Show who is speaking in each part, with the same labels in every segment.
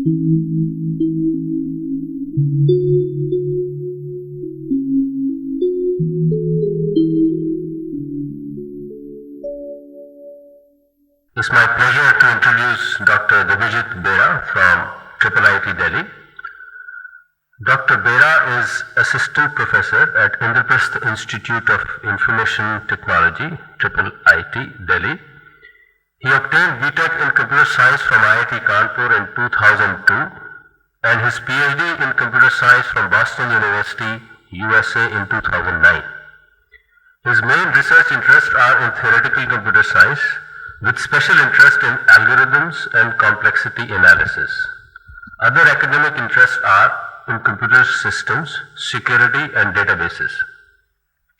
Speaker 1: It's my pleasure to introduce Dr. Debajyoti Bera from IIIT Delhi. Dr. Bera is Assistant Professor at Indraprastha Institute of Information Technology, IIIT Delhi. He obtained BTech in Computer Science from IIT Kanpur in 2002 and his PhD in Computer Science from Boston University, USA in 2009. His main research interests are in theoretical computer science with special interest in algorithms and complexity analysis. Other academic interests are in computer systems, security and databases.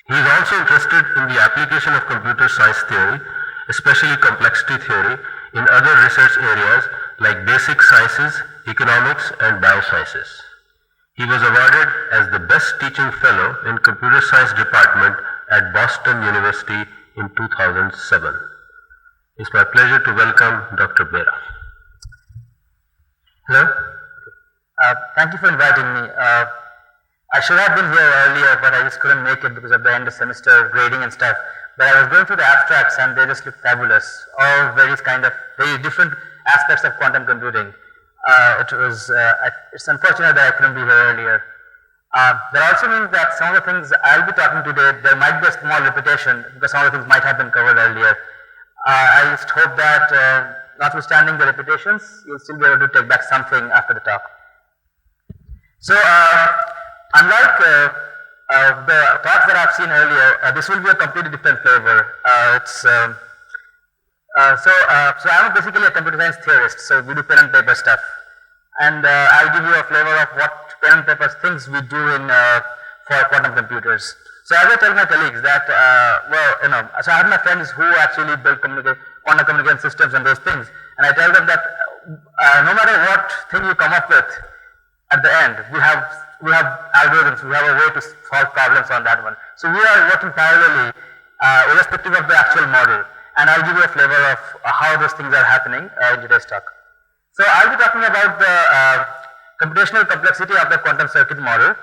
Speaker 1: He is also interested in the application of computer science theory, especially complexity theory, in other research areas like basic sciences, economics and biosciences. He was awarded as the Best Teaching Fellow in Computer Science Department at Boston University in 2007. It's my pleasure to welcome Dr. Bera.
Speaker 2: Hello. Thank you for inviting me. I should have been here earlier, but I just couldn't make it because of the end of semester grading and stuff. But I was going through the abstracts and they just look fabulous. All very different aspects of quantum computing. It's unfortunate that I couldn't be here earlier. That also means that some of the things I'll be talking today, there might be a small repetition because some of the things might have been covered earlier. I just hope that notwithstanding the repetitions, you'll still be able to take back something after the talk. So, unlike the talks that I've seen earlier, this will be a completely different flavor. So I'm basically a computer science theorist, so we do pen and paper stuff. And I'll give you a flavor of what pen and paper things we do for quantum computers. So as I tell my colleagues that, so I have my friends who actually build quantum communication systems and those things, and I tell them that no matter what thing you come up with, at the end, we have algorithms, we have a way to solve problems on that one. So we are working parallelly, irrespective of the actual model, and I'll give you a flavor of how those things are happening in today's talk. So I'll be talking about the computational complexity of the quantum circuit model,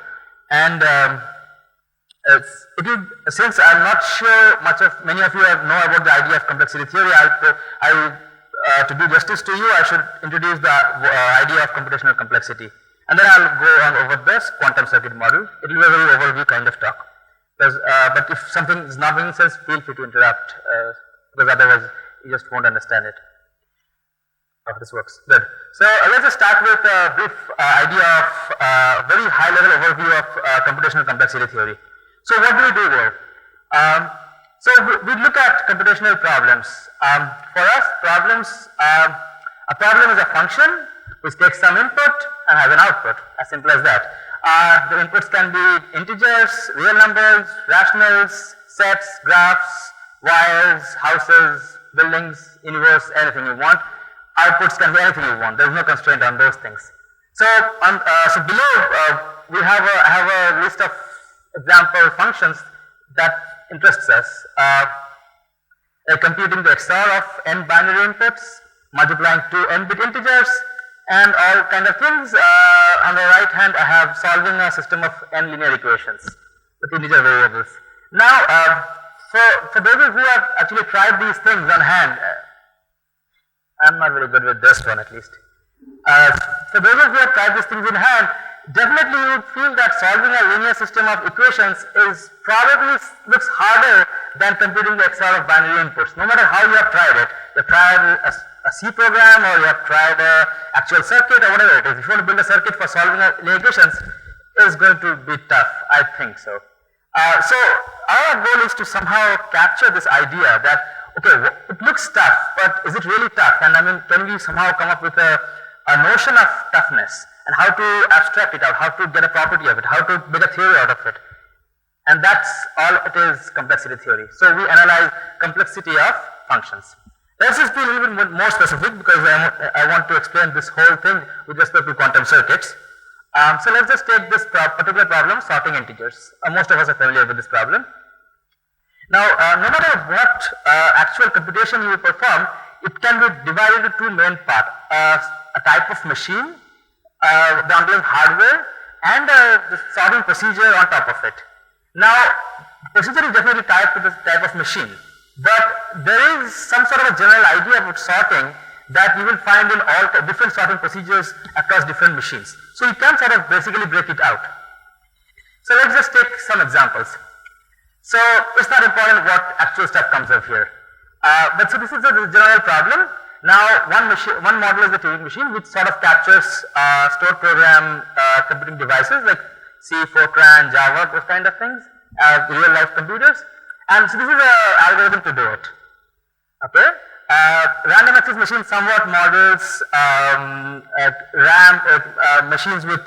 Speaker 2: and since I'm not sure many of you know about the idea of complexity theory, to do justice to you, I should introduce the idea of computational complexity. And then I'll go on over this quantum circuit model. It will be a very overview kind of talk. But if something is not making sense, feel free to interrupt, because otherwise you just won't understand it. How this works. Good. So let's just start with a brief idea of very high level overview of computational complexity theory. So what do we do there? So we look at computational problems. For us, a problem is a function which takes some input and has an output, as simple as that. The inputs can be integers, real numbers, rationals, sets, graphs, wires, houses, buildings, universe, anything you want. Outputs can be anything you want. There is no constraint on those things. So, below I have a list of example functions that interests us. Computing the XOR of n binary inputs, multiplying two n-bit integers, and all kind of things. On the right hand, I have solving a system of n linear equations with integer variables. Now, for those who have actually tried these things on hand, I'm not very good with this one at least. For those who have tried these things in hand, definitely you would feel that solving a linear system of equations looks harder than computing the XOR of binary inputs. No matter how you have tried it, you have tried a C program or you have tried an actual circuit or whatever it is. If you want to build a circuit for solving linear equations, it is going to be tough, I think so. So our goal is to somehow capture this idea that, okay, it looks tough, but is it really tough? And I mean, can we somehow come up with a notion of toughness and how to abstract it out, how to get a property of it, how to make a theory out of it? And that's all it is, complexity theory. So we analyze complexity of functions. Let's just be a little bit more specific because I want to explain this whole thing with respect to quantum circuits. So let's just take this particular problem, sorting integers. Most of us are familiar with this problem. Now, no matter what actual computation you perform, it can be divided into two main parts. A type of machine the underlying hardware and the sorting procedure on top of it. Now, procedure is definitely tied to this type of machine, but there is some sort of a general idea about sorting that you will find in all different sorting procedures across different machines. So you can sort of basically break it out. So let's just take some examples. So it's not important what actual stuff comes up here. But so this is a general problem. Now one model is the Turing machine, which sort of captures stored program computing devices like C, Fortran, Java, those kind of things, real life computers. And so this is an algorithm to do it. Okay. Random access machine somewhat models RAM machines with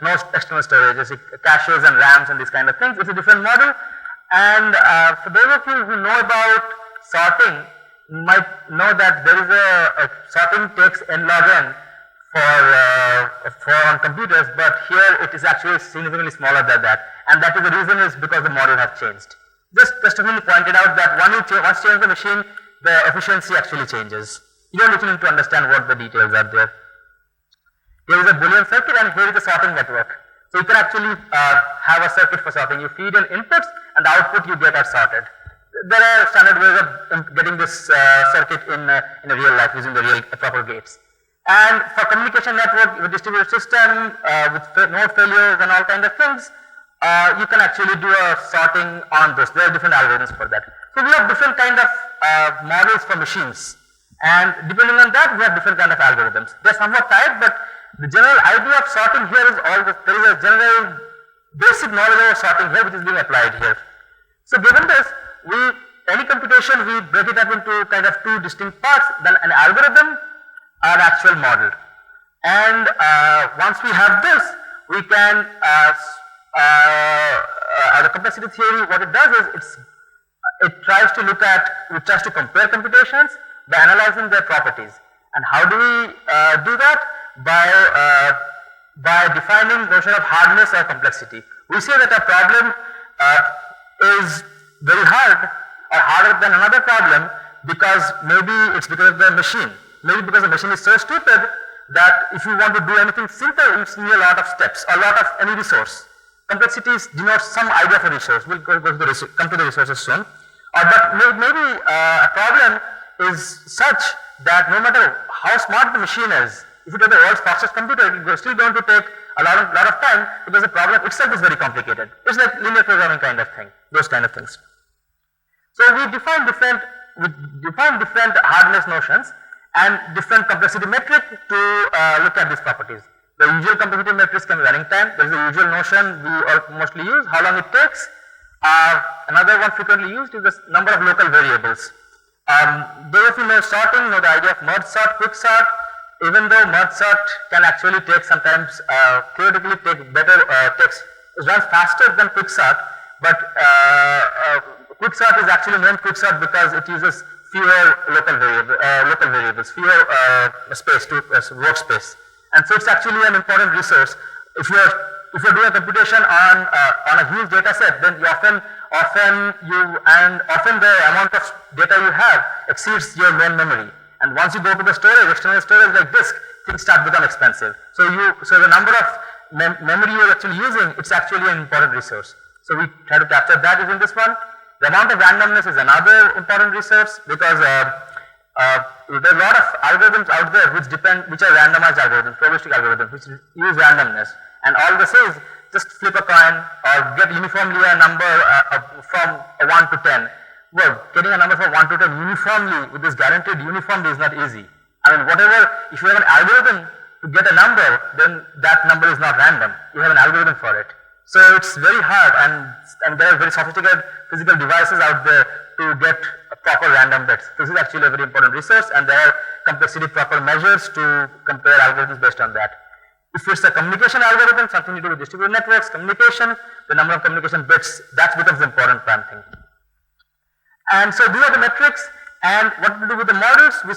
Speaker 2: no external storage, caches and RAMs and these kind of things. It's a different model. And for those of you who know about sorting, you might know that there is a sorting takes n log n for on computers, but here it is actually significantly smaller than that. And that is the reason is because the model has changed. Just really pointed out that once you change the machine, the efficiency actually changes. You don't need to understand what the details are there. Here is a Boolean circuit and here is a sorting network. So you can actually have a circuit for sorting. You feed in inputs and the output you get are sorted. There are standard ways of getting this circuit in a real life using the real proper gates. And for communication network with distributed system with node failures and all kind of things, you can actually do a sorting on those. There are different algorithms for that. So we have different kind of models for machines, and depending on that we have different kind of algorithms. They are somewhat tied, but the general idea of sorting here is there is a general basic knowledge of sorting here which is being applied here. So given this, any computation we break it up into kind of two distinct parts, then an algorithm or actual model. And once we have this, we can the complexity theory, what it does is it tries to compare computations by analyzing their properties. And how do we do that? By defining the notion of hardness or complexity. We say that a problem is very hard or harder than another problem because maybe it's because of the machine. Maybe because the machine is so stupid that if you want to do anything simple, you need a lot of steps, a lot of any resource. Complexities denotes some idea of a resource. We'll come to the resources soon. But maybe a problem is such that no matter how smart the machine is, if it is the world's fastest computer, it is still going to take a lot of time because the problem itself is very complicated. It's like linear programming kind of thing, those kind of things. So we define different hardness notions and different complexity metric to look at these properties. The usual complexity metrics can be running time. There is a usual notion we mostly use, how long it takes. Another one frequently used is the number of local variables. Those of you know sorting, know the idea of merge sort, quick sort. Even though merge sort can actually take sometimes theoretically runs faster than quick sort, but quick sort is actually named quick sort because it uses fewer local variables, fewer space to workspace. And so it's actually an important resource. If you're doing a computation on a huge data set, then you often the amount of data you have exceeds your main memory. And once you go to the storage, external storage like disk, things start to become expensive. So the number of memory you're actually using, it's actually an important resource. So we try to capture that within this one. The amount of randomness is another important resource because there are a lot of algorithms out there which are randomized algorithms, probabilistic algorithms, which use randomness. And all this is just flip a coin or get uniformly a number from 1 to 10. Well, getting a number from 1 to 10 uniformly with this guaranteed uniformly is not easy. I mean, if you have an algorithm to get a number, then that number is not random. You have an algorithm for it. So it's very hard, and there are very sophisticated physical devices out there to get a proper random bits. This is actually a very important resource, and there are complexity proper measures to compare algorithms based on that. If it's a communication algorithm, something to do with distributed networks, communication, the number of communication bits, that becomes the important prime thing. And so these are the metrics, and what to do with the models, we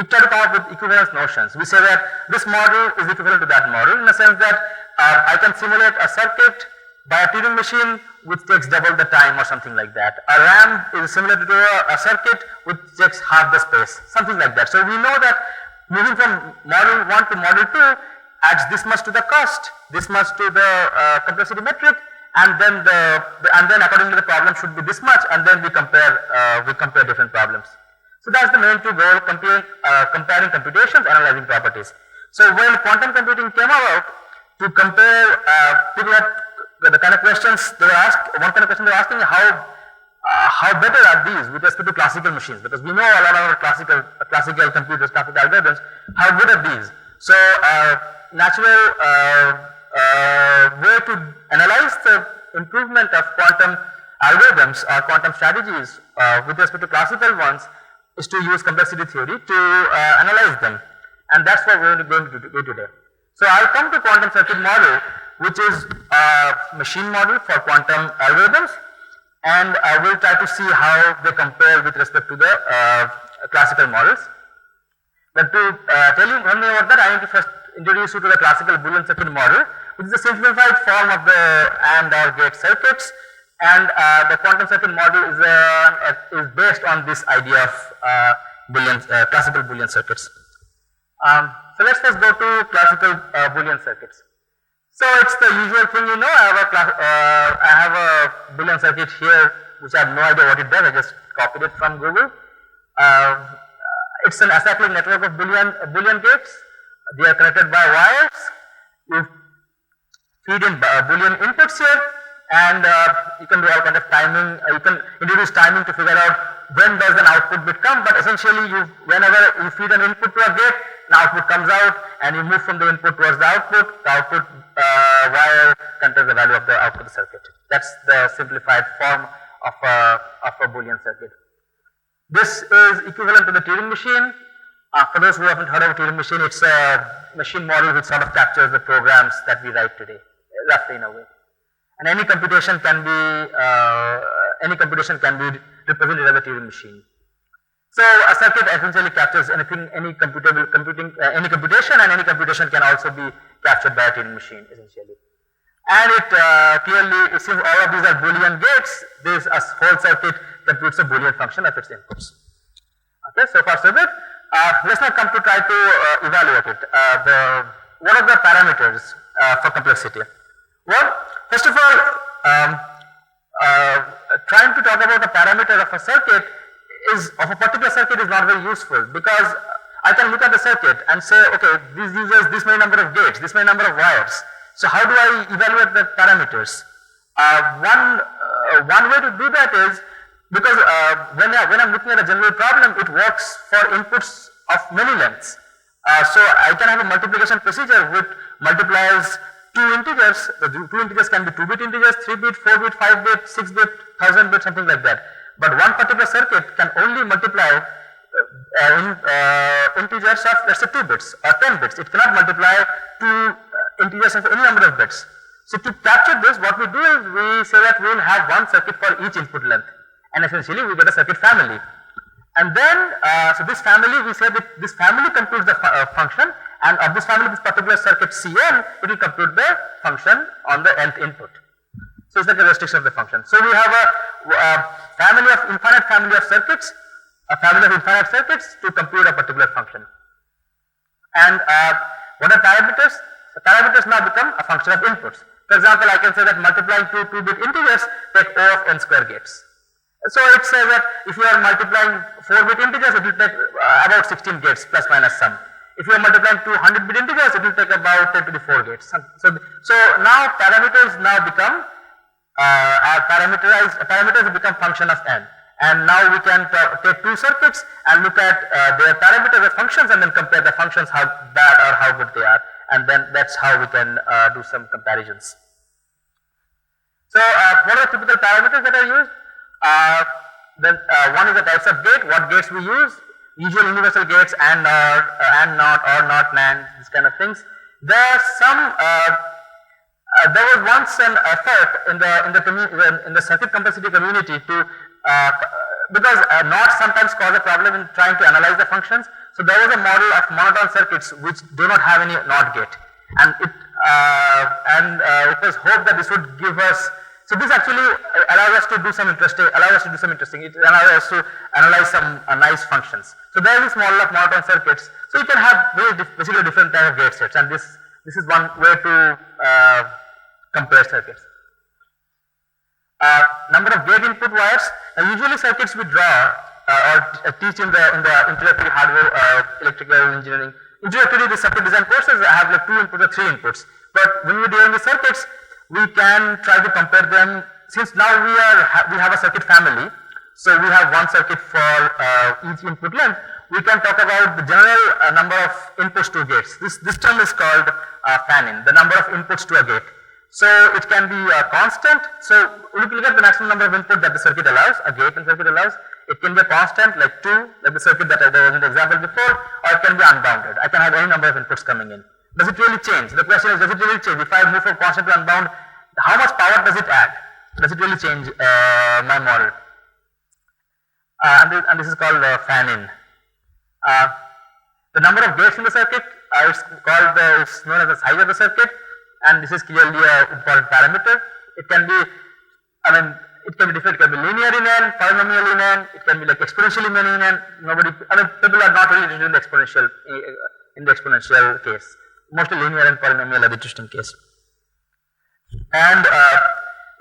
Speaker 2: try to come up with equivalence notions. We say that this model is equivalent to that model in the sense that I can simulate a circuit by a Turing machine which takes double the time or something like that. A RAM is similar to a circuit which takes half the space, something like that. So we know that moving from model 1 to model 2 adds this much to the cost, this much to the complexity metric, and then according to the problem should be this much, and then we compare different problems. So that's the main two goal, comparing computations, analyzing properties. So when quantum computing came about, to compare, people had the kind of questions they were asked, one kind of question they were asking, how better are these with respect to classical machines? Because we know a lot of our classical computers, classical algorithms, how good are these? So natural way to analyze the improvement of quantum algorithms or quantum strategies with respect to classical ones is to use complexity theory to analyze them, and that's what we're going to do today. So I'll come to quantum circuit model, which is a machine model for quantum algorithms, and we'll try to see how they compare with respect to the classical models. But to tell you one thing about that, I need to first introduce you to the classical Boolean circuit model, which is a simplified form of the AND OR gate circuits, and the quantum circuit model is based on this idea of classical Boolean circuits. So let's first go to classical Boolean circuits. So it's the usual thing, you know. I have a Boolean circuit here, which I have no idea what it does. I just copied it from Google. It's an acyclic network of Boolean gates. They are connected by wires. You feed in Boolean inputs here, and you can do all kind of timing. You can introduce timing to figure out when does an output bit come. But essentially, whenever you feed an input to a gate, an output comes out, and you move from the input towards the output. The output wire contains the value of the output of the circuit. That's the simplified form of a Boolean circuit. This is equivalent to the Turing machine. For those who haven't heard of a Turing machine, it's a machine model which sort of captures the programs that we write today, roughly in a way. And any computation can be represented as a Turing machine. So a circuit essentially captures anything, any computation, and any computation can also be captured by a Turing machine essentially. And it clearly, since all of these are Boolean gates, this whole circuit computes a Boolean function of its inputs. Okay, so far so good. Let's now come to try to evaluate it. What are the parameters for complexity? Well, first of all, trying to talk about the parameter of a circuit of a particular circuit is not very useful, because I can look at the circuit and say, okay, this uses this many number of gates, this many number of wires. So how do I evaluate the parameters? One way to do that is, because when I'm looking at a general problem, it works for inputs of many lengths. So I can have a multiplication procedure which multiplies two integers. The two integers can be 2-bit integers, 3-bit, 4-bit, 5-bit, 6-bit, 1000-bit, something like that. But one particular circuit can only multiply integers of, let's say, 2 bits or 10 bits. It cannot multiply two integers of any number of bits. So to capture this, what we do is we say that we will have one circuit for each input length, and essentially we get a circuit family. And then, so this family, we say that this family computes the function, and of this family, this particular circuit Cn, it will compute the function on the nth input. So it's like a restriction of the function. So we have a infinite family of circuits, a family of infinite circuits to compute a particular function. And what are parameters? The parameters now become a function of inputs. For example, I can say that multiplying two 2-bit integers take O of n square gates. So it says that if you are multiplying 4-bit integers, it will take about 16 gates plus minus some. If you are multiplying 200-bit integers, it will take about 10 to the 4 gates. So now parameters now become parameters become function of n, and now we can take two circuits and look at their parameters as functions, and then compare the functions, how bad or how good they are, and then that's how we can do some comparisons. So what are the typical parameters that are used? One is the types of gate, what gates we use, usual universal gates, and not, or not, NAND, these kind of things. There are some there was once an effort in the circuit complexity community to because NOT sometimes cause a problem in trying to analyze the functions. So there was a model of monotone circuits which do not have any NOT gate, and it was hoped that this would give us So this actually allows us to do some interesting. It allows us to analyze some nice functions. So there is small of monotone circuits. So you can have basically different type of gate sets, and this is one way to compare circuits. Number of gate input wires. Now usually circuits we draw or teach in the introductory hardware electrical engineering. Introductory the circuit design courses have like 2 inputs or 3 inputs. But when we design the circuits, we can try to compare them. Since now we have a circuit family, so we have one circuit for each input length. We can talk about the general number of inputs to gates. This term is called fan-in, the number of inputs to a gate. So it can be a constant. So we look at the maximum number of input that the circuit allows, a gate and circuit allows. It can be a constant like 2, like the circuit that I was in the example before, or it can be unbounded. I can have any number of inputs coming in. Does it really change? The question is, does it really change? If I move from constant to unbound, how much power does it add? Does it really change my model? And this is called fan-in. The number of gates in the circuit it's known as the size of the circuit, and this is clearly an important parameter. It can be, it can be different. It can be linear in n, polynomial in n. It can be like exponentially many in n. People are not really interested in the exponential case. Mostly linear and polynomial are the interesting case. And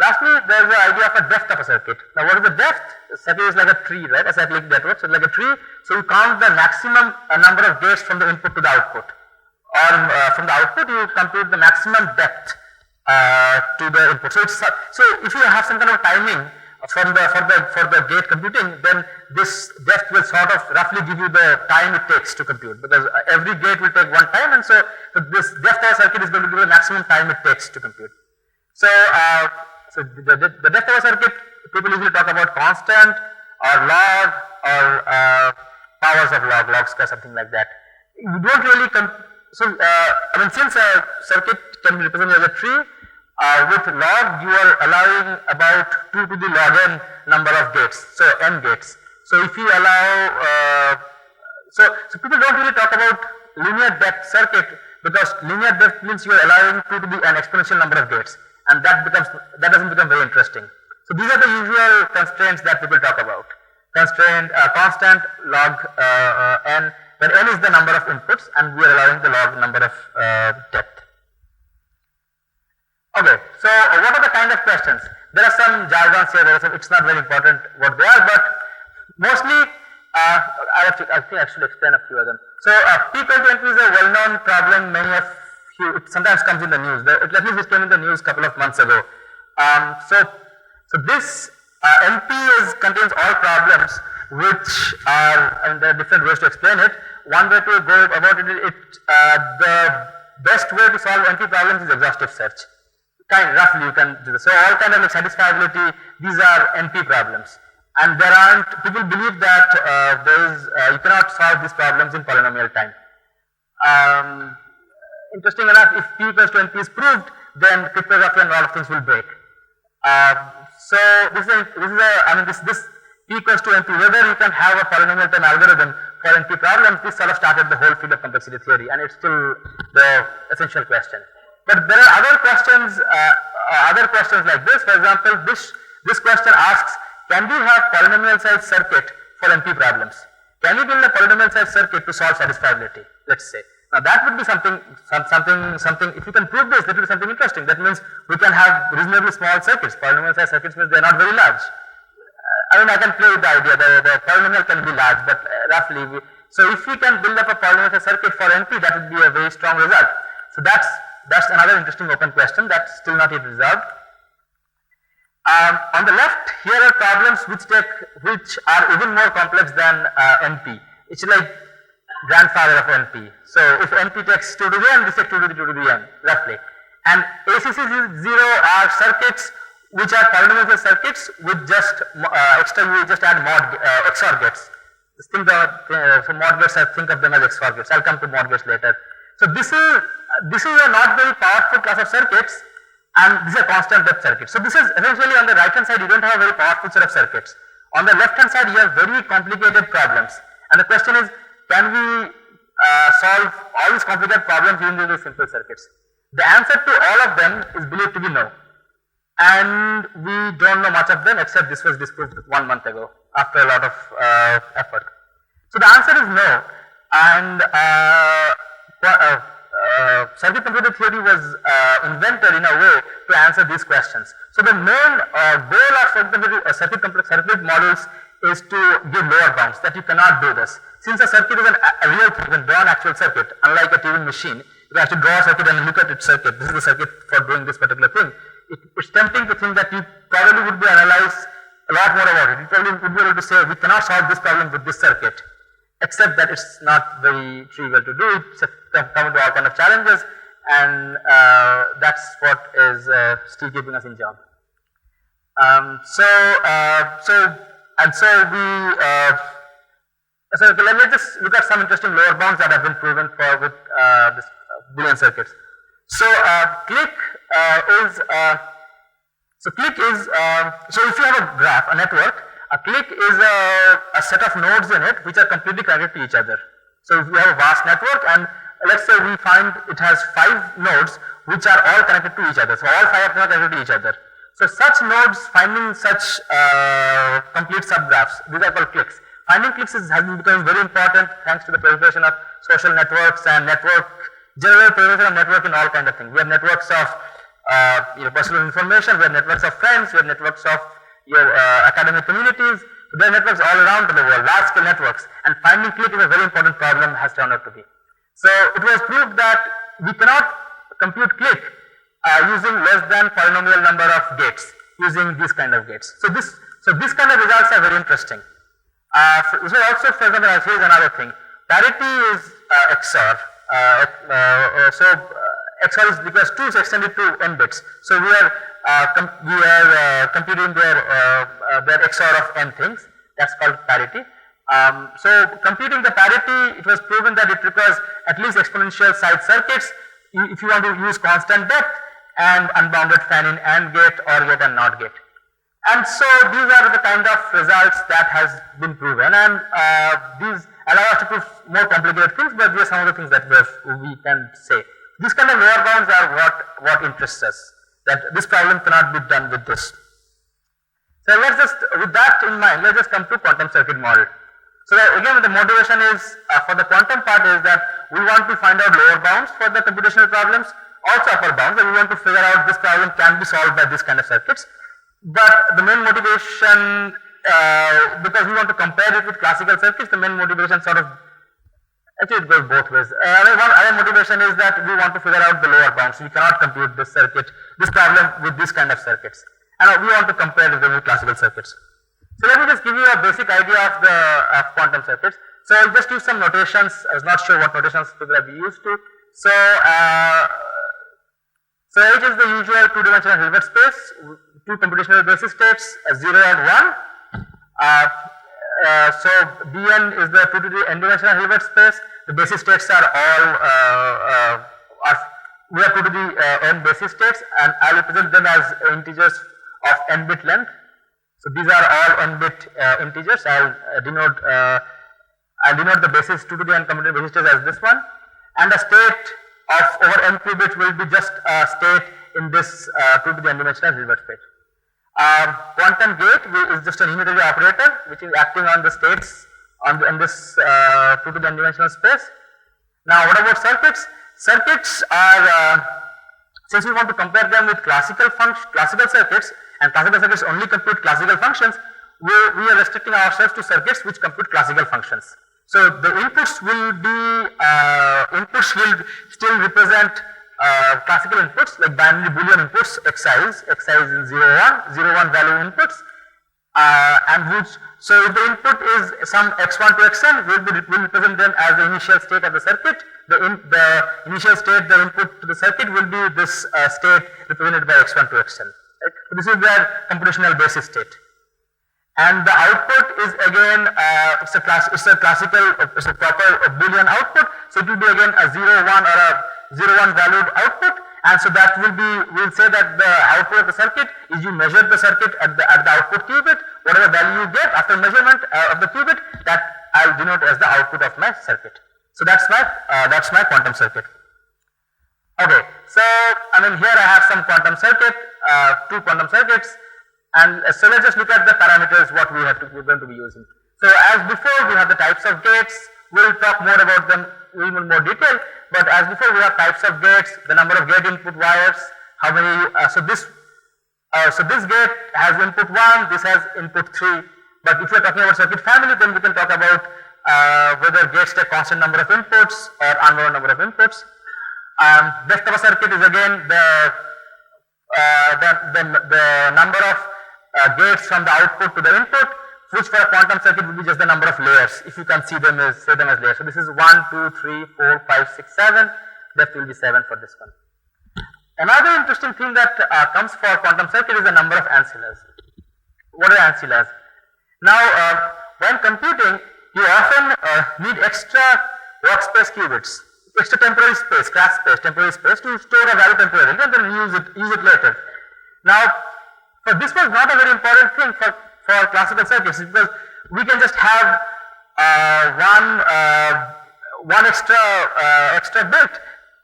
Speaker 2: lastly, there is the idea of a depth of a circuit. Now, what is the depth? A circuit is like a tree, right? A cyclic network, so it's like a tree. So you count the maximum number of gates from the input to the output, or from the output you compute the maximum depth to the input. So if you have some kind of timing for the gate computing, then this depth will sort of roughly give you the time it takes to compute, because every gate will take one time, and so this depth of a circuit is going to give the maximum time it takes to compute. So, the depth of a circuit, people usually talk about constant or log or powers of log square, something like that. You don't really since a circuit can be represented as a tree, with log you are allowing about 2 to the log n number of gates, so n gates. So if you allow, so people don't really talk about linear depth circuit, because linear depth means you are allowing 2 to the n exponential number of gates, and that doesn't become very interesting. So these are the usual constraints that people talk about. Constraint, constant, log n, when n is the number of inputs and we are allowing the log number of depth. Okay, so what are the kind of questions? There are some jargons here, it's not very important what they are, but mostly I think I should explain a few of them. So P equal to NP is a well-known problem. Many of you, it sometimes comes in the news. At least it came in the news a couple of months ago. So this NP contains all problems which are, and there are different ways to explain it. One way to go about it, the best way to solve NP problems is exhaustive search. Roughly you can do this. So all kind of like satisfiability, these are NP problems. And there aren't, people believe that you cannot solve these problems in polynomial time. Interesting enough, if P equals to NP is proved, then cryptography and a lot of things will break. So this P equals to NP, whether you can have a polynomial time algorithm for NP problems, this sort of started the whole field of complexity theory, and it's still the essential question. But there are other questions like this. For example, this question asks, can we have polynomial size circuit for NP problems? Can we build a polynomial size circuit to solve satisfiability? Let's say. Now that would be something. If you can prove this, that would be something interesting. That means we can have reasonably small circuits. Polynomial size circuits means they are not very large. I can play with the idea. The polynomial can be large, but roughly. So if we can build up a polynomial size circuit for NP, that would be a very strong result. So that's another interesting open question that's still not yet resolved. On the left, here are problems which are even more complex than NP. It's like grandfather of NP. So if NP takes 2 to the n, this takes 2 to the n, roughly. And ACC0 are circuits which are polynomial circuits with just you just add mod XOR gates. So mod gates, I think of them as XOR gates. I'll come to mod gates later. So this is a not very powerful class of circuits, and this is a constant depth circuit. So this is essentially on the right hand side you don't have a very powerful set of circuits. On the left hand side you have very complicated problems, and the question is, can we solve all these complicated problems using these simple circuits? The answer to all of them is believed to be no. and we don't know much of them except this was disproved 1 month ago after a lot of effort. So the answer is no, and circuit computer theory was invented in a way to answer these questions. So the main goal of circuit models is to give lower bounds, that you cannot do this. Since a circuit is a real thing, you can draw an actual circuit, unlike a TV machine, you can actually draw a circuit and look at its circuit. This is the circuit for doing this particular thing. It's tempting to think that you probably would be analyzed a lot more about it. You probably would be able to say, we cannot solve this problem with this circuit, except that it's not very trivial to do. It's come to all kind of challenges, and that's what is still keeping us in job. So let's just look at some interesting lower bounds that have been proven for with this Boolean circuits. So click is so if you have a graph, a network, a click is a set of nodes in it which are completely connected to each other. So if you have a vast network, and let's say we find it has 5 nodes which are all connected to each other. So all 5 are connected to each other. So such nodes, finding such complete subgraphs, these are called clicks. Finding clicks has become very important thanks to the proliferation of social networks and general proliferation of network in all kind of things. We have networks of personal information, we have networks of friends, we have networks of your academic communities. There are networks all around the world, large scale networks, and finding click is a very important problem, has turned out to be. So it was proved that we cannot compute click using less than polynomial number of gates, using this kind of gates. So this kind of results are very interesting. So also, for example, here is another thing. Parity is XOR. XOR is because 2 is extended to n bits. So we are computing their XOR of n things. That's called parity. So computing the parity, it was proven that it requires at least exponential side circuits if you want to use constant depth and unbounded fan-in AND gate or gate and NOT gate. And so these are the kind of results that has been proven, and these allow us to prove more complicated things, but these are some of the things that we can say. These kind of lower bounds are what interests us, that this problem cannot be done with this. So let's just, with that in mind, let's just come to quantum circuit model. So again, the motivation is, for the quantum part, is that we want to find out lower bounds for the computational problems, also upper bounds, and we want to figure out this problem can be solved by this kind of circuits. But the main motivation, because we want to compare it with classical circuits, the main motivation sort of, actually it goes both ways. One other motivation is that we want to figure out the lower bounds. We cannot compute this problem with this kind of circuits, and we want to compare it with classical circuits. So let me just give you a basic idea of quantum circuits. So I'll just use some notations. I was not sure what notations people have used to. So H is the usual 2-dimensional Hilbert space, 2 computational basis states, 0 and 1. So Bn is the 2 n-dimensional Hilbert space. The basis states are all we have 2 to the n basis states, and I will represent them as integers of n bit length. So these are all n bit integers. I'll denote the basis 2 to the n computational basis states as this one, and the state of over n qubit will be just a state in this 2 to the n-dimensional Hilbert space. Quantum gate is just an unitary operator which is acting on the states in this 2 to the n-dimensional space. Now what about circuits? Circuits are, since we want to compare them with classical circuits, and classical circuits only compute classical functions, we are restricting ourselves to circuits which compute classical functions. So the inputs will still represent classical inputs like binary Boolean inputs, xi's in 0, 1 value inputs, so if the input is some x1 to xn, we'll represent them as the initial state of the circuit. The initial state, the input to the circuit will be this state represented by x1 to xn. Right? So this is their computational basis state. And the output is again, it's a proper Boolean output. So it will be again a 0, 1 or a 0, 1 valued output. And so that will be, we'll say that the output of the circuit is you measure the circuit at the output qubit. Whatever value you get after measurement of the qubit, that I'll denote as the output of my circuit. So that's my quantum circuit. Okay, so I mean here I have some quantum circuit, two quantum circuits, and so let's just look at the parameters what we're going to be using. So as before we have the types of gates, we'll talk more about them in more detail, but as before we have types of gates, the number of gate input wires, how many, so this gate has input 1, this has input 3, but if we are talking about circuit family, then we can talk about whether gates take constant number of inputs or unknown number of inputs. Rest of a circuit is again the number of gates from the output to the input, which for a quantum circuit will be just the number of layers, if you can see them as layers. So this is 1, 2, 3, 4, 5, 6, 7, left will be 7 for this one. Another interesting thing that comes for quantum circuit is the number of ancillas. What are ancillas? Now, when computing, you often need extra workspace qubits, extra temporary space, crash space, temporary space to store a value temporarily and then use it later. Now, this was not a very important thing for classical circuits, because we can just have one extra bit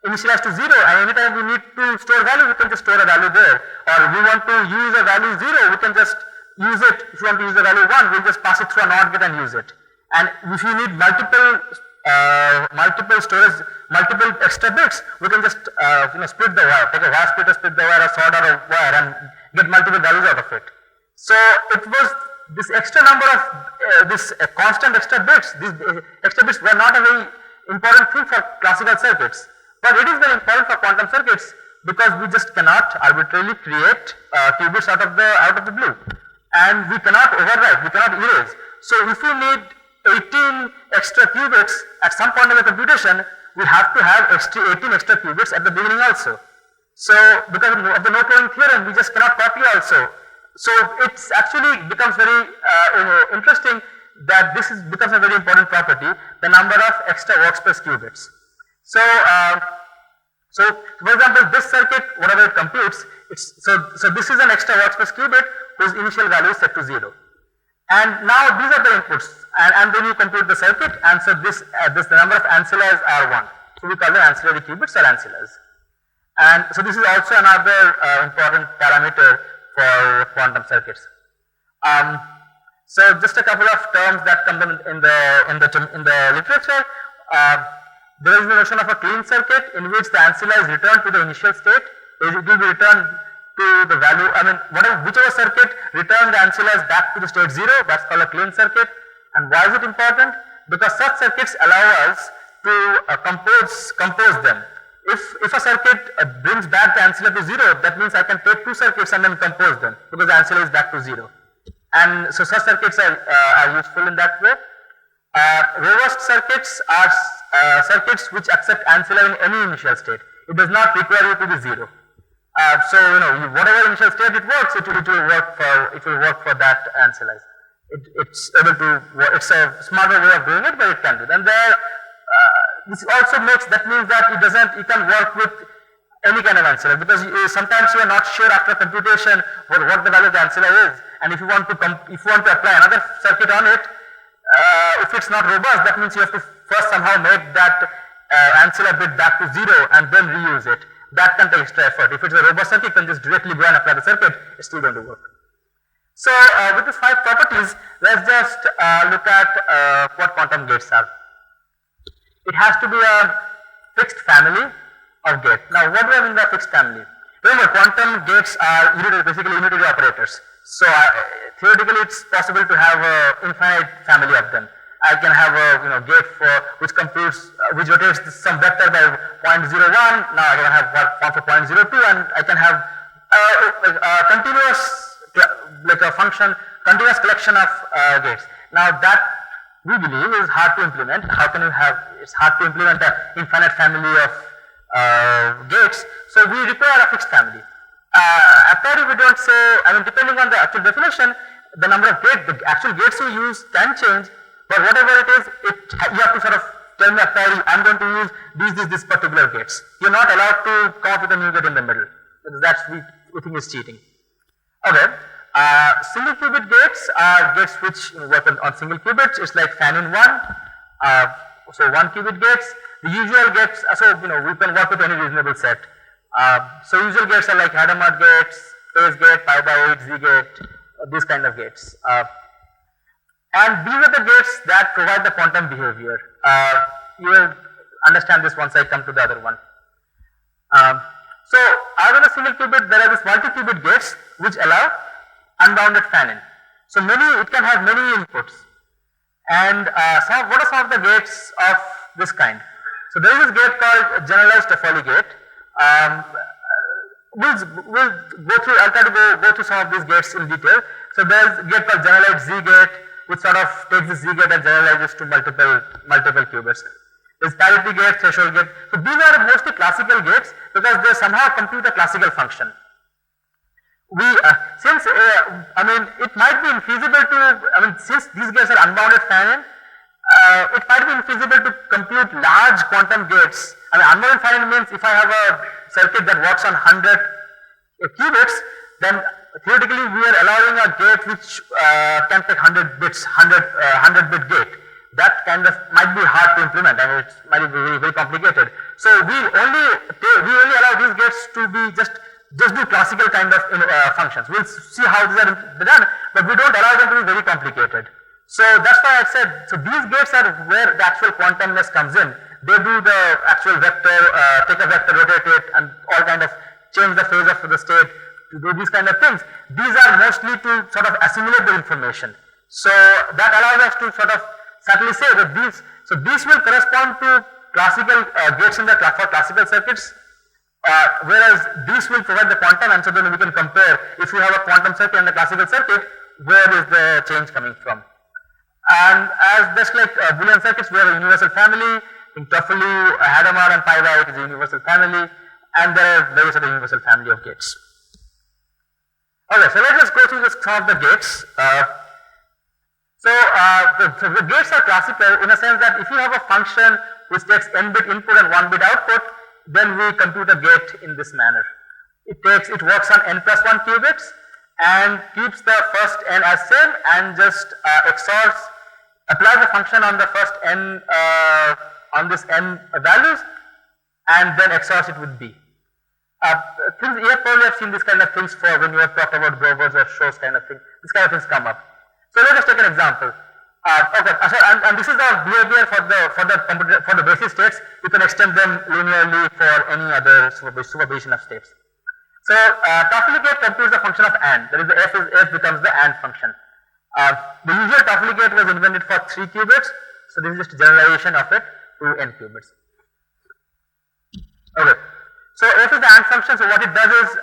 Speaker 2: initialized to 0, and anytime we need to store value, we can just store a value there. Or we want to use a value 0, we can just use it. If you want to use the value 1, we'll just pass it through a NOT gate and use it. And if you need multiple storage, multiple extra bits, we can just split the wire, take a wire splitter, split the wire, or solder a wire, and get multiple values out of it. So it was this extra number of constant extra bits. These extra bits were not a very important thing for classical circuits, but it is very important for quantum circuits, because we just cannot arbitrarily create qubits out of the blue, and we cannot overwrite, we cannot erase. So if we need 18 extra qubits at some point in the computation, we have to have 18 extra qubits at the beginning also. So because of the no-cloning theorem, we just cannot copy also. So it actually becomes very interesting that this becomes a very important property, the number of extra workspace qubits. So for example, this circuit, whatever it computes, so this is an extra workspace qubit whose initial value is set to 0. And now these are the inputs, and then you compute the circuit, and so the number of ancillas are 1. So we call them ancillary qubits or ancillas. And so this is also another important parameter for quantum circuits. So just a couple of terms that come in the literature. There is the notion of a clean circuit in which the ancilla is returned to the initial state. It will be returned to the value, whichever circuit returns the ancillas back to the state 0, that's called a clean circuit. And why is it important? Because such circuits allow us to compose them. If a circuit brings back the ancilla to 0, that means I can take two circuits and then compose them, because the ancilla is back to 0. And so such circuits are useful in that way. Robust circuits are circuits which accept ancilla in any initial state. It does not require you to be 0. So whatever initial state it works, it will work for that ancilla. It's able to work. It's a smarter way of doing it, but it can do. And there, this also means that it can work with any kind of ancilla, because sometimes you are not sure after computation what the value of the ancilla is, and if you want to apply another circuit on it, if it's not robust, that means you have to first somehow make that ancilla bit back to 0 and then reuse it. That can take extra effort. If it's a robust circuit, you can just directly go and apply the circuit, it's still going to work. So with these 5 properties, let's just look at what quantum gates are. It has to be a fixed family of gates. Now what do I mean by fixed family? Remember, quantum gates are basically unitary operators. So theoretically it's possible to have an infinite family of them. I can have a gate which computes, which rotates some vector by 0.01. Now I can have one for 0.02, and I can have a continuous, like a function, continuous collection of gates. Now that we believe is hard to implement. How can you have? It's hard to implement an infinite family of gates. So we require a fixed family. Apparently we don't say. Depending on the actual definition, the number of gates, the actual gates we use can change. But whatever it is, you have to sort of tell me apparently I'm going to use these particular gates. You're not allowed to come up with a new gate in the middle, because that's we think is cheating. Okay. Single qubit gates are gates which work on single qubits. It's like fan-in 1. So 1 qubit gates. The usual gates, so we can work with any reasonable set. So usual gates are like Hadamard gates, phase gate, pi by 8, Z gate, these kind of gates. And these are the gates that provide the quantum behavior. You will understand this once I come to the other one. So as in a single qubit, there are these multi-qubit gates which allow unbounded fan-in. So it can have many inputs. And what are some of the gates of this kind? So there is this gate called generalized Toffoli gate. We'll go through, I'll try to go through some of these gates in detail. So there is a gate called generalized Z gate, which sort of takes the Z gate and generalizes to multiple qubits. There's parity gate, threshold gate. So these are mostly classical gates because they somehow compute a classical function. Since it might be infeasible to, since these gates are unbounded fan-in, it might be infeasible to compute large quantum gates. Unbounded fan-in means if I have a circuit that works on 100 qubits, then theoretically we are allowing a gate which can take 100 bits, 100 bit gate. That kind of might be hard to implement, and it might be very, very complicated. So we only allow these gates to be just do classical kind of functions. We'll see how these are done, but we don't allow them to be very complicated. So that's why I said, so these gates are where the actual quantumness comes in. They do the actual vector, take a vector, rotate it, and all kind of change the phase of the state, to do these kind of things. These are mostly to sort of assimilate the information. So that allows us to sort of certainly say that these will correspond to classical gates in for classical circuits, whereas these will provide the quantum, and so then we can compare if you have a quantum circuit and a classical circuit, where is the change coming from. And as just like Boolean circuits, we have a universal family. In Toffoli, Hadamard and pi by 8 is a universal family, and there are various other universal family of gates. Okay, so let's just go through some of the gates. So the gates are classical in a sense that if you have a function which takes n bit input and 1 bit output, then we compute a gate in this manner. It works on n plus 1 qubits and keeps the first n as same and just applies the function on the first n on this n values and then XORs it with b. You have probably have seen this kind of things for when you have talked about Grovers or shows kind of thing. This kind of things come up. So let us take an example. And this is the behavior for the basis states. You can extend them linearly for any other superposition of states. So Toffoli gate computes the function of AND. That is, the f becomes the AND function. The usual Toffoli gate was invented for 3 qubits. So this is just a generalization of it to n qubits. Okay. So f is the AND function. So what it does is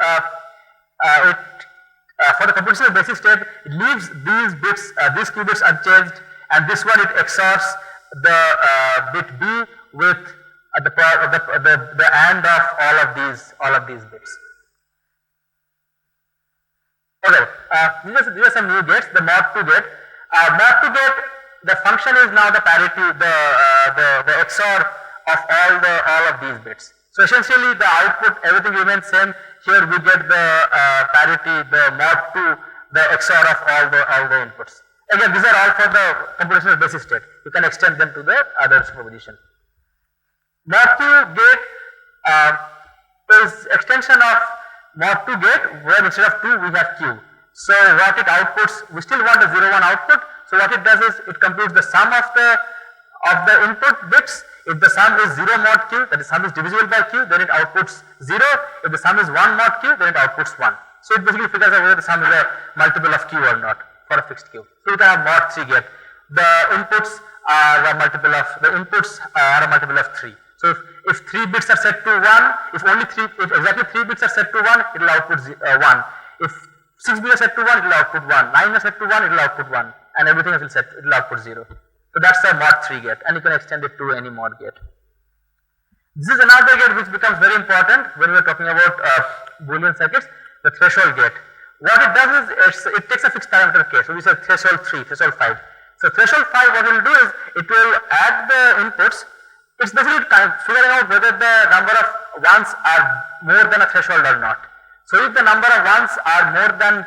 Speaker 2: for the computational basis state, it leaves these bits, these qubits unchanged, and this one it XORs the bit b with the AND of all of these bits. Okay, these are some new gates. The mod 2 gate. Mod 2 gate, the function is now the parity, the XOR of all of these bits. So essentially, the output, everything remains same. Here we get the parity, the mod 2, the XOR of all the inputs. Again, these are all for the computational basis state. You can extend them to the other superposition. Mod 2 gate is extension of mod 2 gate, where instead of 2 we have q. So what it outputs, we still want a 0-1 output. So what it does is it computes the sum of the input bits. If the sum is 0 mod q, that the sum is divisible by q, then it outputs 0. If the sum is 1 mod q, then it outputs 1. So it basically figures out whether the sum is a multiple of q or not for a fixed q. So we can have mod 3 gate. The inputs are a multiple of 3. So if 3 bits are set to 1, if exactly 3 bits are set to 1, it will output 1. If 6 bits are set to 1, it will output 1. 9 are set to 1, it will output 1. And everything else it will output 0. So that's a mod 3 gate, and you can extend it to any mod gate. This is another gate which becomes very important when we are talking about Boolean circuits, the threshold gate. What it does is it takes a fixed parameter case. So we say threshold 3, threshold 5. So threshold 5, what it will do is it will add the inputs. It's basically figuring out whether the number of ones are more than a threshold or not. So if the number of ones are more than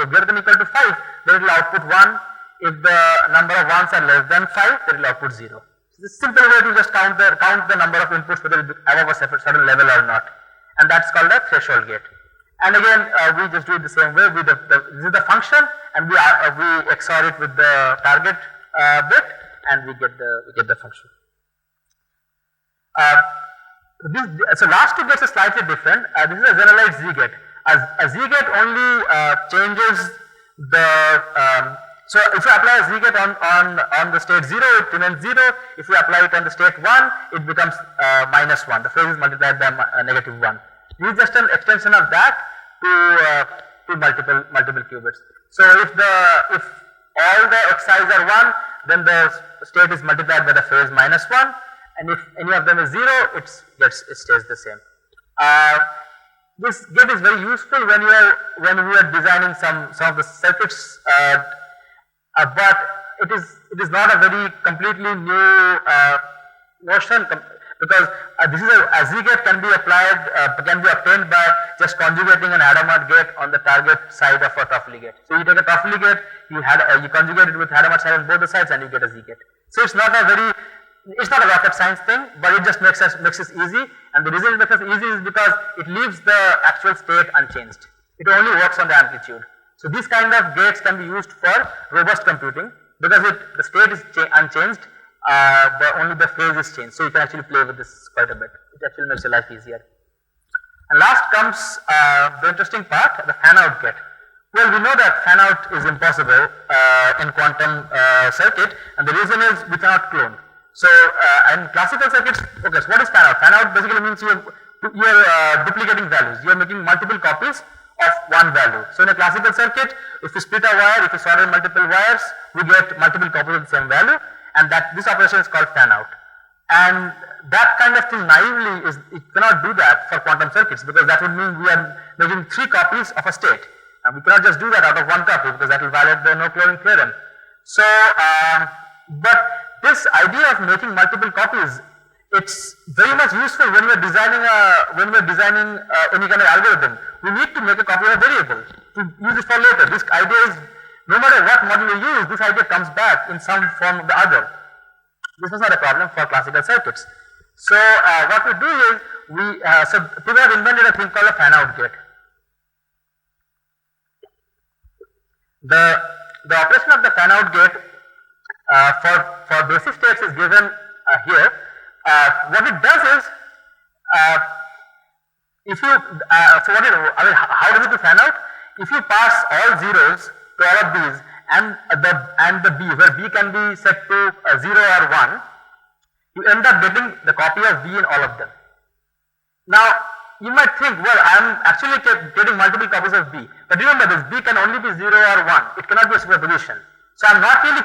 Speaker 2: greater than or equal to 5, then it will output 1. If the number of ones are less than 5, then it will output 0. The simple way to just count the number of inputs whether it is above a certain level or not, and that's called a threshold gate. And again, we just do it the same way. This is the function, and we XOR it with the target bit, and we get the function. So last two gates are slightly different. This is a generalized Z gate. A Z gate only changes the so if you apply a Z gate on the state 0, it remains 0. If you apply it on the state 1, it becomes -1. The phase is multiplied by -1. This is just an extension of that to multiple qubits. So if all the xi's are 1, then the state is multiplied by the phase -1, and if any of them is 0, it stays the same. This gate is very useful when we are designing some of the circuits, but it is not a very completely new notion, because this is a Z gate can be obtained by just conjugating an Hadamard gate on the target side of a Toffoli gate. So you take a Toffoli gate, you conjugate it with Hadamard side on both the sides, and you get a Z gate. So it's not a rocket science thing, but it just makes it easy. And the reason it makes it easy is because it leaves the actual state unchanged. It only works on the amplitude. So these kind of gates can be used for robust computing, because the state is unchanged, only the phase is changed. So you can actually play with this quite a bit. It actually makes your life easier. And last comes the interesting part, the fan out gate. Well, we know that fan out is impossible in quantum circuit, and the reason is we cannot clone. So in classical circuits, okay, so what is fan out? Fan out basically means you are duplicating values. You are making multiple copies of one value. So in a classical circuit, if you split a wire, if you solder multiple wires, we get multiple copies of the same value, and this operation is called fan out. And that kind of thing naively you cannot do that for quantum circuits, because that would mean we are making 3 copies of a state. And we cannot just do that out of 1 copy, because that will violate the no cloning theorem. So, but this idea of making multiple copies, it's very much useful when we are designing any kind of algorithm. We need to make a copy of a variable to use it for later. This idea is, no matter what model you use, this idea comes back in some form or the other. This was not a problem for classical circuits. So what we do is people have invented a thing called a fan out gate. The operation of the fan out gate for basic states is given here. What it does is, how does it do fan out? If you pass all zeros to all of these, and the B, where B can be set to 0 or 1, you end up getting the copy of B in all of them. Now you might think, well, I am actually getting multiple copies of B, but remember this B can only be 0 or 1, it cannot be a superposition. So I am not really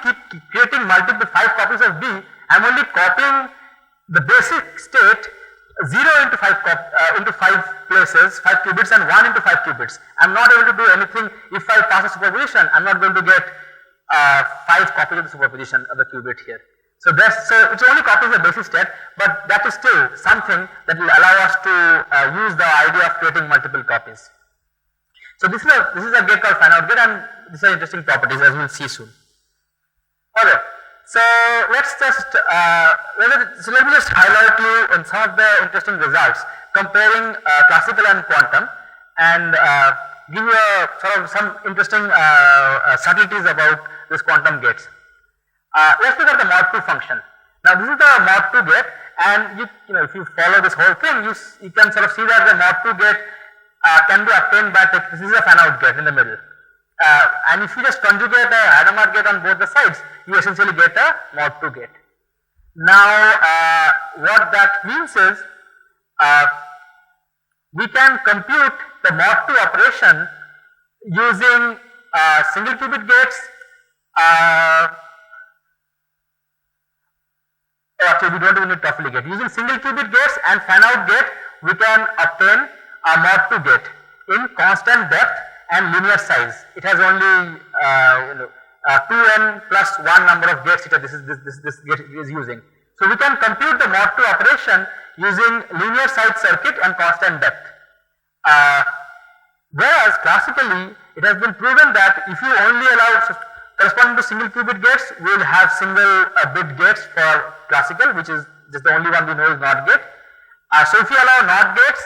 Speaker 2: creating 5 copies of B, I am only copying the basic state 0 into 5 places, 5 qubits, and 1 into 5 qubits. I am not able to do anything. If I pass a superposition, I am not going to get 5 copies of the superposition of the qubit here. So it's only copies of the basic state, but that is still something that will allow us to use the idea of creating multiple copies. So this is a gate called fan out gate, and these are interesting properties, as we will see soon. Okay. So let's just let me just highlight you on some of the interesting results comparing classical and quantum, and give you some interesting subtleties about these quantum gates. Let's look at the mod 2 function. Now this is the mod 2 gate, and you know if you follow this whole thing, you can sort of see that the mod 2 gate can be obtained by this is a fan out gate in the middle. And if you just conjugate a Hadamard gate on both the sides, you essentially get a mod 2 gate. Now what that means is we can compute the mod 2 operation using single qubit gates. Actually we don't even need Toffoli gate. Using single qubit gates and fan out gate, we can obtain a mod 2 gate in constant depth and linear size. It has only 2n plus 1 number of gates this gate is using. So we can compute the mod 2 operation using linear side circuit and constant depth. Whereas classically it has been proven that if you only allow corresponding to single qubit gates, we will have single bit gates for classical, which is just the only one we know is NOT gate. So if we allow NOT gates,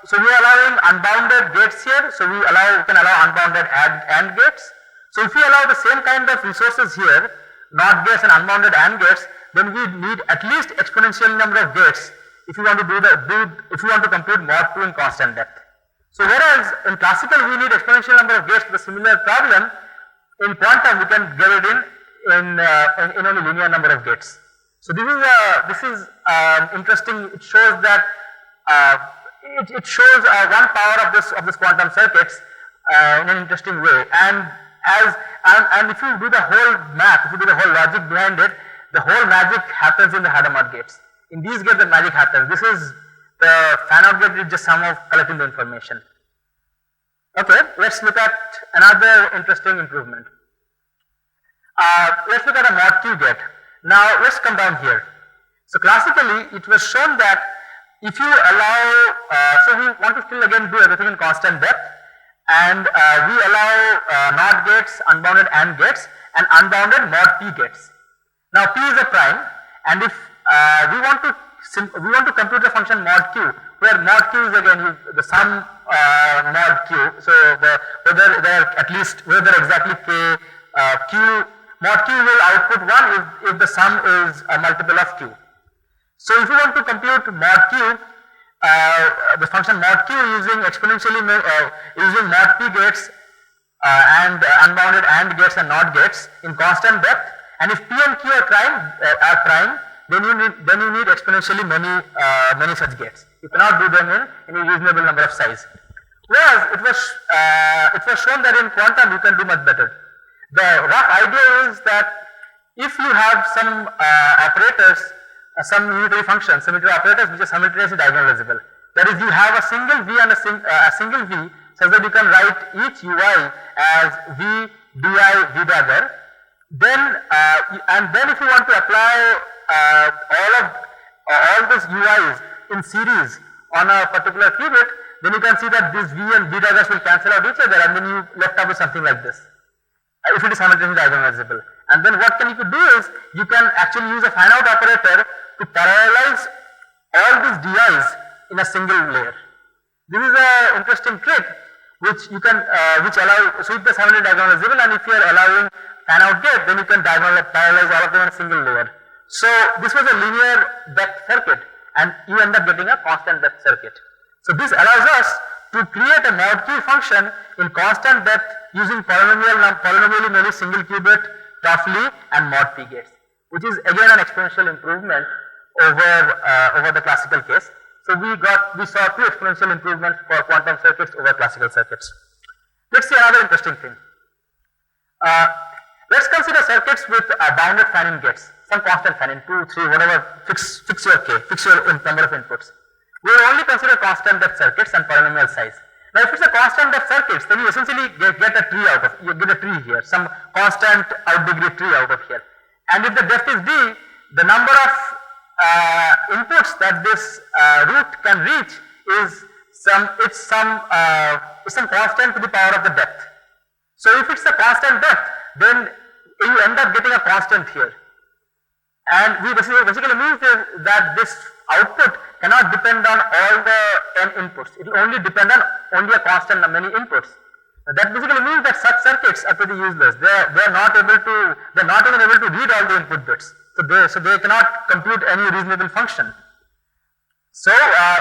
Speaker 2: so we are allowing unbounded gates here, so we can allow unbounded AND gates. So if we allow the same kind of resources here, NOT gates and unbounded AND gates, then we need at least exponential number of gates if you want to if you want to compute mod 2 in constant depth. So whereas in classical we need exponential number of gates for the similar problem, in quantum we can get it in only linear number of gates. So this is interesting. It shows that it shows one power of this quantum circuits in an interesting way. And if you do the whole math, if you do the whole logic behind it, the whole magic happens in the Hadamard gates. In these gates the magic happens. This is the fan out gate is just some of collecting the information. Okay, let's look at another interesting improvement. Let's look at a mod Q gate. Now let's come down here. So classically it was shown that if you allow, so we want to still again do everything in constant depth, and we allow NOT gates, unbounded AND gates, and unbounded mod P gates. Now P is a prime, and if we want to compute the function mod Q, where mod Q is again the sum mod Q. So whether exactly k Q mod Q will output 1 if the sum is a multiple of Q. So if you want to compute mod Q, the function mod Q using exponentially using mod P gates and unbounded AND gates and NOT gates in constant depth, and if P and Q are prime, then you need exponentially many such gates. You cannot do them in a reasonable number of size. Whereas it was shown that in quantum you can do much better. The rough idea is that if you have some operators, some unitary functions, symmetry operators which are simultaneously diagonalizable, that is, you have a single V and a single V such that you can write each UI as V di V dagger. Then if you want to apply all these UIs in series on a particular qubit, then you can see that these V and V daggers will cancel out each other, and then you left out with something like this. If it is simultaneously diagonalizable. And then what you could do is, you can actually use a fan out operator to parallelize all these DIs in a single layer. This is an interesting trick which you can, which allow, so if the simultaneously diagonalizable, and if you are allowing fan out gate, then you can parallelize all of them in a single layer. So this was a linear depth circuit, and you end up getting a constant depth circuit. So this allows us to create a mod Q function in constant depth using polynomially many single qubit, Toffoli and mod P gates, which is again an exponential improvement over the classical case. So we saw two exponential improvements for quantum circuits over classical circuits. Let's see another interesting thing. Let's consider circuits with bounded fan-in gates, some constant fan-in, 2, 3, whatever, fix your k, fix your number of inputs. We will only consider constant depth circuits and polynomial size. Now if it's a constant depth circuits, then you essentially get a tree out of, you get a tree here, some constant out degree tree out of here. And if the depth is d, the number of inputs that this root can reach is some constant to the power of the depth. So if it's a constant depth, then you end up getting a constant here. And we basically means that this output cannot depend on all the n inputs. It will only depend on only a constant many inputs. That basically means that such circuits are pretty useless. They are not even able to read all the input bits. So they cannot compute any reasonable function. So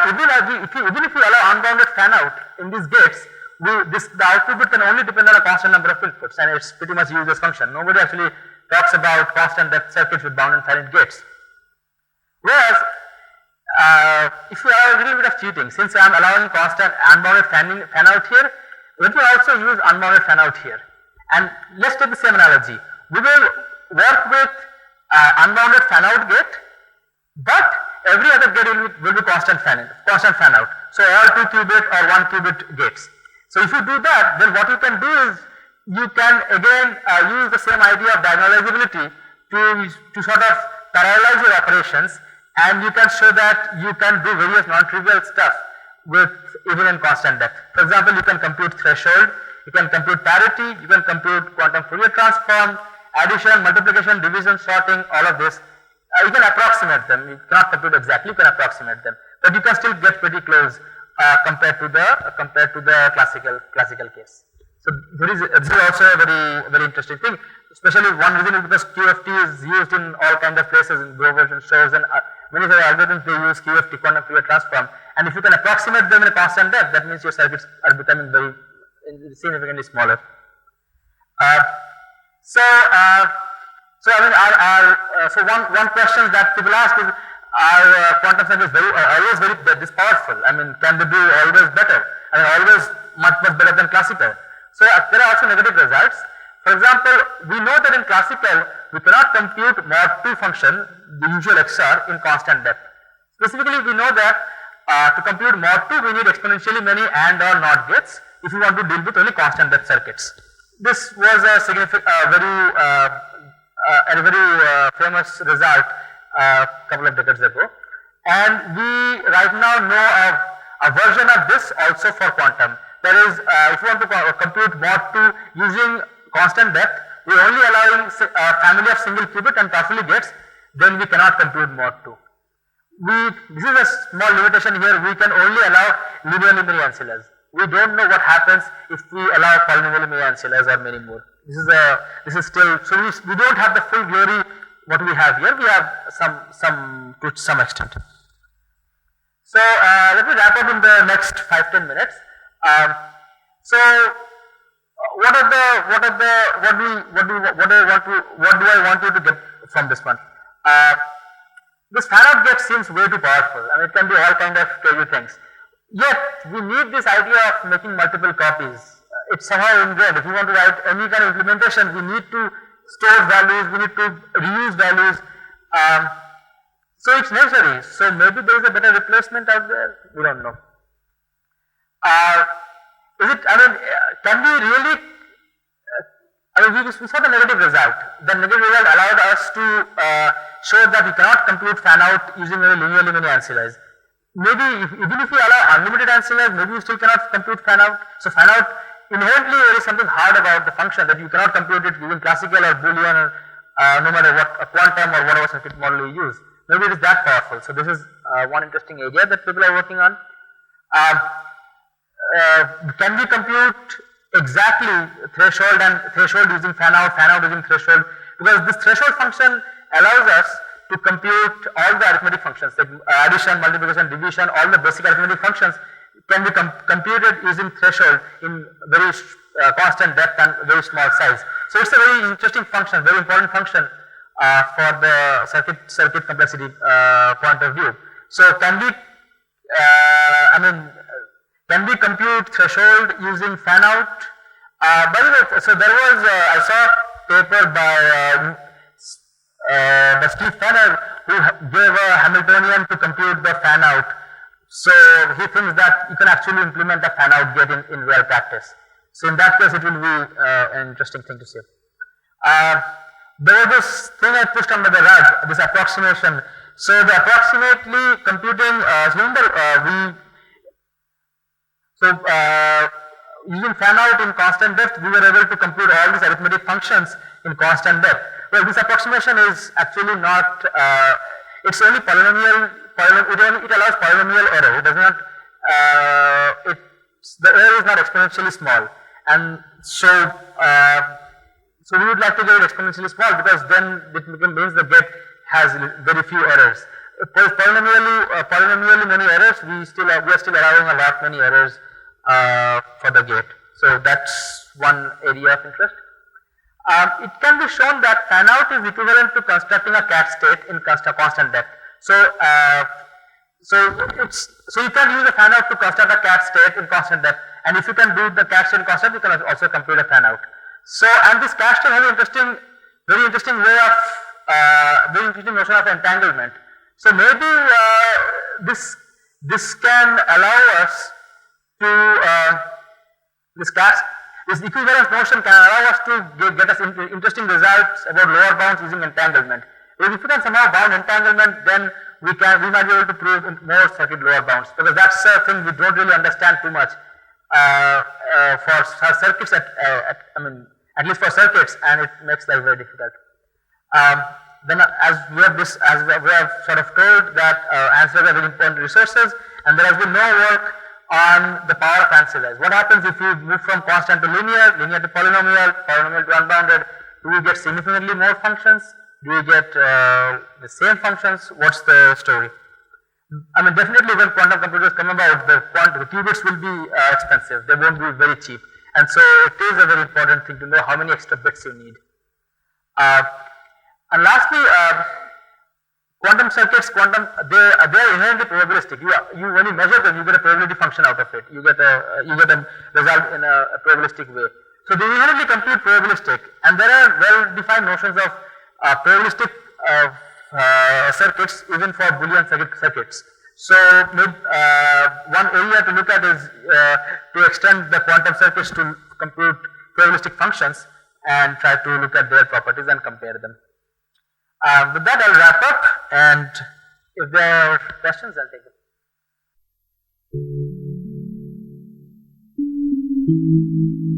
Speaker 2: even if we allow unbounded fan out in these gates, the output bit can only depend on a constant number of inputs, and it's pretty much useless function. Nobody actually talks about constant depth circuits with bounded fan-in gates. Whereas if we allow a little bit of cheating, since I am allowing constant unbounded fan out here, let me also use unbounded fan out here. And let's take the same analogy. We will work with unbounded fan out gate, but every other gate will be constant fan out. So all 2 qubit or 1 qubit gates. So if you do that, then what you can do is you can again use the same idea of diagonalizability to sort of parallelize your operations, and you can show that you can do various non-trivial stuff with even in constant depth. For example, you can compute threshold You can compute parity, you can compute quantum Fourier transform, addition, multiplication, division, sorting, all of this. You can approximate them. You cannot compute exactly, you can approximate them, but you can still get pretty close compared to the classical case. So this is also a very interesting thing. Especially one reason is because QFT is used in all kind of places in Go version shows, and many of the algorithms they use QFT, quantum Fourier transform, and if you can approximate them in a constant depth, that means your circuits are becoming very significantly smaller. So one question that people ask is, are quantum circuits always very this powerful? I mean, can they do always better? I mean, always much better than classical? So there are also negative results. For example, we know that in classical we cannot compute mod 2 function, the usual XOR, in constant depth. Specifically, we know that to compute mod 2 we need exponentially many AND or NOT gates if we want to deal with only constant depth circuits. This was a significant, very famous result a couple of decades ago, and we right now know a version of this also for quantum. That is, if you want to compute mod 2 using constant depth, we are only allowing a family of single qubit and Toffoli gates, then we cannot compute mod 2. This is a small limitation here, we can only allow linearly many ancillas. We don't know what happens if we allow polynomially many ancillas or many more. This is still, so we don't have the full glory what we have here, we have some to some extent. So let me wrap up in the next 5-10 minutes. What do I want you to get from this one? This fan-out gate seems way too powerful. I mean, it can do all kind of crazy things. Yet we need this idea of making multiple copies. It's somehow ingrained. If you want to write any kind of implementation, we need to store values, we need to reuse values. So it's necessary. So maybe there is a better replacement out there. We don't know. Can we really? We saw the negative result. The negative result allowed us to show that we cannot compute fan-out using very linearly many ancillas. Maybe even if we allow unlimited ancillas, maybe we still cannot compute fan-out. So fan-out, inherently there is something hard about the function that you cannot compute it using classical or Boolean or no matter what, a quantum or whatever circuit model you use. Maybe it is that powerful. So this is one interesting area that people are working on. Can we compute exactly threshold using fan-out using threshold? Because this threshold function allows us to compute all the arithmetic functions like addition, multiplication, division, all the basic arithmetic functions can be computed using threshold in very constant depth and very small size. So it's a very interesting function, very important function for the circuit complexity point of view. So can we compute threshold using fan-out? By the way, so there was I saw a paper by Steve Fenner who gave a Hamiltonian to compute the fan-out. So he thinks that you can actually implement the fan-out gate in real practice. So in that case, it will be an interesting thing to see. There was this thing I pushed under the rug, this approximation. So the approximately computing, using fan-out in constant depth, we were able to compute all these arithmetic functions in constant depth. Well, this approximation is actually not, it's only polynomial, it allows polynomial error. It does not, the error is not exponentially small. And so, so we would like to get it exponentially small because then it means the gate has very few errors. If there is polynomially many errors, we are still allowing a lot many errors for the gate. So that's one area of interest. It can be shown that fan-out is equivalent to constructing a cat state in constant depth. So, you can use a fan-out to construct a cat state in constant depth, and if you can do the cat state in constant, you can also compute a fan-out. So, and this cat state has an very interesting way of, very interesting notion of entanglement. So maybe this can allow us to this equivalence notion can allow us to get us interesting results about lower bounds using entanglement. If you can somehow bound entanglement, then we might be able to prove more circuit lower bounds, because that's a thing we don't really understand too much. circuits at least for circuits, and it makes life very difficult. Then as we have sort of told that ancillars are very important resources, and there has been no work on the power of ancillaries. What happens if you move from constant to linear, linear to polynomial, polynomial to unbounded? Do we get significantly more functions? Do we get the same functions? What's the story? I mean, definitely when quantum computers come about, the qubits will be expensive. They won't be very cheap, and so it is a very important thing to know how many extra bits you need. And lastly, quantum circuits, they are inherently probabilistic. You when you measure them, you get a probability function out of it. You get a result in a probabilistic way. So they inherently compute probabilistic, and there are well-defined notions of probabilistic circuits even for Boolean circuits. So one area to look at is to extend the quantum circuits to compute probabilistic functions and try to look at their properties and compare them. With that, I'll wrap up, and if there are questions, I'll take them.